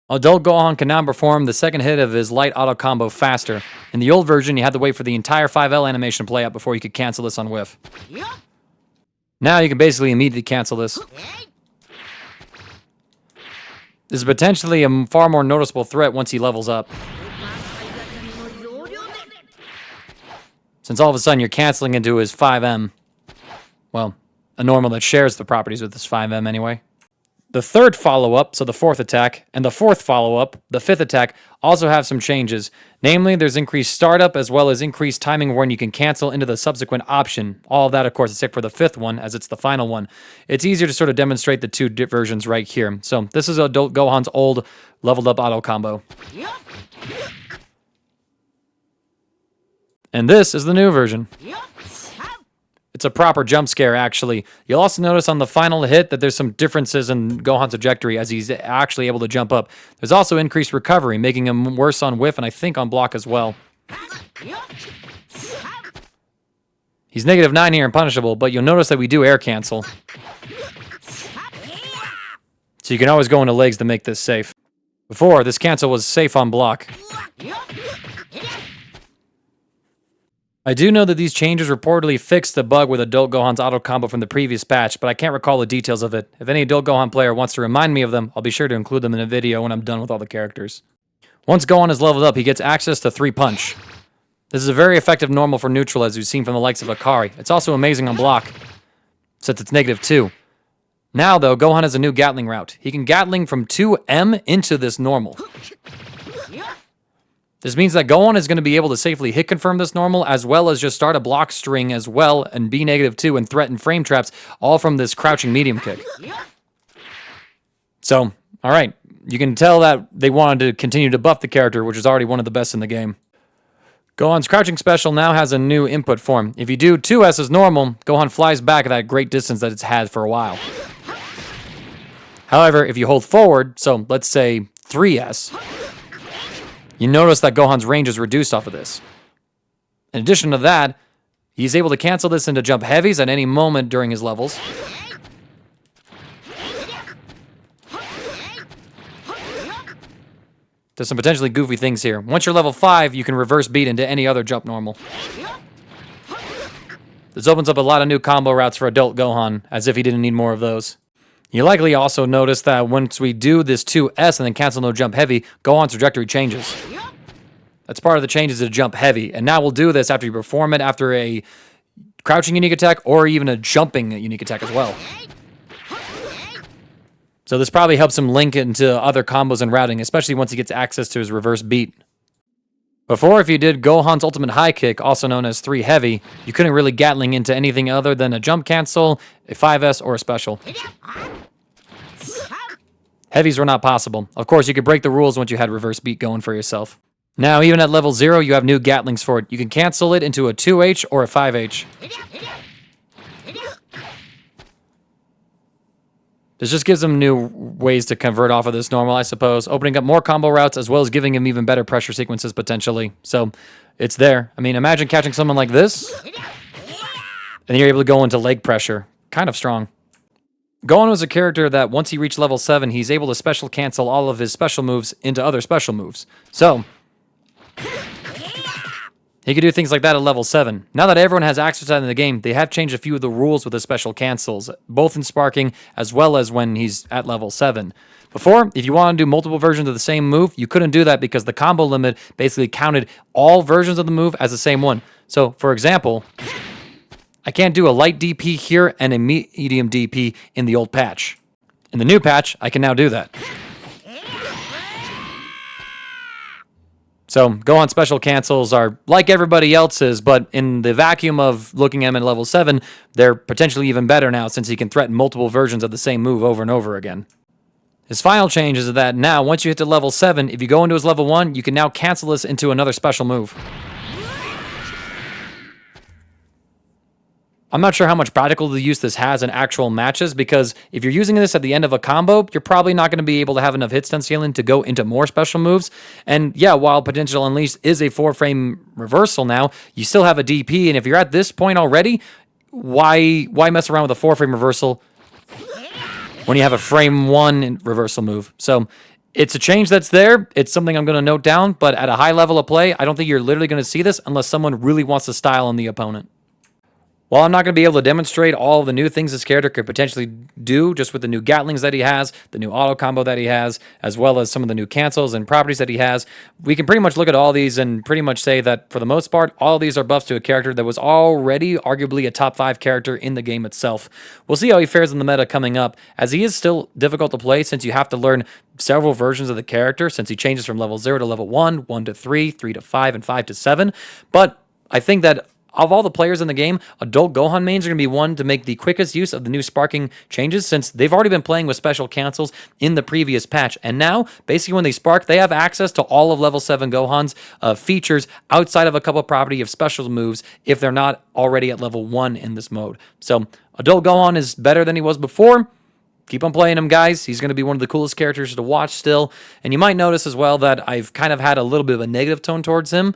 Adult Gohan can now perform the second hit of his light auto combo faster. In the old version, you had to wait for the entire 5L animation to play out before you could cancel this on whiff. Now you can basically immediately cancel this. This is potentially a far more noticeable threat once he levels up, since all of a sudden you're canceling into his 5M. Well, a normal that shares the properties with his 5M anyway. The third follow-up, so the fourth attack, and the fourth follow-up, the fifth attack, also have some changes. Namely, there's increased startup as well as increased timing when you can cancel into the subsequent option. All of that, of course, except for the fifth one, as it's the final one. It's easier to sort of demonstrate the two versions right here. So this is Adult Gohan's old leveled up auto combo. And this is the new version. It's a proper jump scare, actually. You'll also notice on the final hit that there's some differences in Gohan's trajectory as he's actually able to jump up. There's also increased recovery, making him worse on whiff and I think on block as well. He's -9 here and punishable, but you'll notice that we do air cancel. So you can always go into legs to make this safe. Before, this cancel was safe on block. I do know that these changes reportedly fixed the bug with Adult Gohan's auto combo from the previous patch, but I can't recall the details of it. If any Adult Gohan player wants to remind me of them, I'll be sure to include them in a video when I'm done with all the characters. Once Gohan is leveled up, he gets access to 3 punch. This is a very effective normal for neutral, as we've seen from the likes of Akari. It's also amazing on block, since it's -2. Now, though, Gohan has a new Gatling route. He can Gatling from 2M into this normal. This means that Gohan is going to be able to safely hit confirm this normal, as well as just start a block string as well, and be -2 and threaten frame traps, all from this crouching medium kick. So, alright, you can tell that they wanted to continue to buff the character, which is already one of the best in the game. Gohan's crouching special now has a new input form. If you do 2S as normal, Gohan flies back at that great distance that it's had for a while. However, if you hold forward, so let's say 3S, you notice that Gohan's range is reduced off of this. In addition to that, he's able to cancel this into jump heavies at any moment during his levels. There's some potentially goofy things here. Once you're level 5, you can reverse beat into any other jump normal. This opens up a lot of new combo routes for Adult Gohan, as if he didn't need more of those. You likely also notice that once we do this 2S and then cancel no jump heavy, Gohan's trajectory changes. That's part of the changes to jump heavy. And now we'll do this after you perform it after a crouching unique attack or even a jumping unique attack as well. So this probably helps him link into other combos and routing, especially once he gets access to his reverse beat. Before, if you did Gohan's ultimate high kick, also known as 3 heavy, you couldn't really Gatling into anything other than a jump cancel, a 5S, or a special. Heavies were not possible. Of course, you could break the rules once you had reverse beat going for yourself. Now, even at level 0, you have new Gatlings for it. You can cancel it into a 2H or a 5H. This just gives him new ways to convert off of this normal, I suppose, opening up more combo routes as well as giving him even better pressure sequences potentially. So, it's there. I mean, imagine catching someone like this, and you're able to go into leg pressure. Kind of strong. Gohan was a character that once he reached level 7, he's able to special cancel all of his special moves into other special moves. So, he could do things like that at level 7. Now that everyone has access to that in the game, they have changed a few of the rules with the special cancels, both in sparking as well as when he's at level 7. Before, if you want to do multiple versions of the same move, you couldn't do that because the combo limit basically counted all versions of the move as the same one. So, for example, I can't do a light DP here and a medium DP in the old patch. In the new patch, I can now do that. So, Gohan special cancels are like everybody else's, but in the vacuum of looking at him at level 7, they're potentially even better now since he can threaten multiple versions of the same move over and over again. His final change is that now, once you hit to level 7, if you go into his level 1, you can now cancel this into another special move. I'm not sure how much practical use this has in actual matches, because if you're using this at the end of a combo, you're probably not going to be able to have enough hit stun scaling to go into more special moves. And yeah, while Potential Unleashed is a 4-frame reversal now, you still have a DP, and if you're at this point already, why mess around with a 4-frame reversal when you have a frame 1 reversal move? So It's a change that's there. It's something I'm going to note down, but at a high level of play, I don't think you're literally going to see this unless someone really wants to style on the opponent. While I'm not going to be able to demonstrate all of the new things this character could potentially do just with the new Gatlings that he has, the new auto combo that he has, as well as some of the new cancels and properties that he has, we can pretty much look at all these and pretty much say that for the most part, all of these are buffs to a character that was already arguably a top 5 character in the game itself. We'll see how he fares in the meta coming up, as he is still difficult to play since you have to learn several versions of the character since he changes from level 0 to level 1, 1 to 3, 3 to 5, and 5 to 7. But I think that of all the players in the game, adult Gohan mains are going to be one to make the quickest use of the new sparking changes since they've already been playing with special cancels in the previous patch. And now, basically when they spark, they have access to all of level 7 Gohan's features outside of a couple property of special moves if they're not already at level 1 in this mode. So adult Gohan is better than he was before. Keep on playing him, guys. He's going to be one of the coolest characters to watch still. And you might notice as well that I've kind of had a little bit of a negative tone towards him.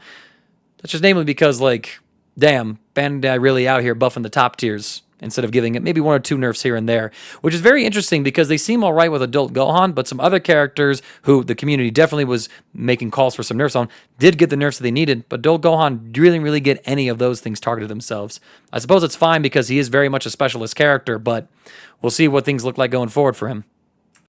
That's just namely because, like, damn, Bandai really out here buffing the top tiers instead of giving it maybe 1 or 2 nerfs here and there, which is very interesting because they seem all right with adult Gohan, but some other characters who the community definitely was making calls for some nerfs on did get the nerfs that they needed, but adult Gohan didn't really get any of those things targeted themselves. I suppose it's fine because he is very much a specialist character, but we'll see what things look like going forward for him.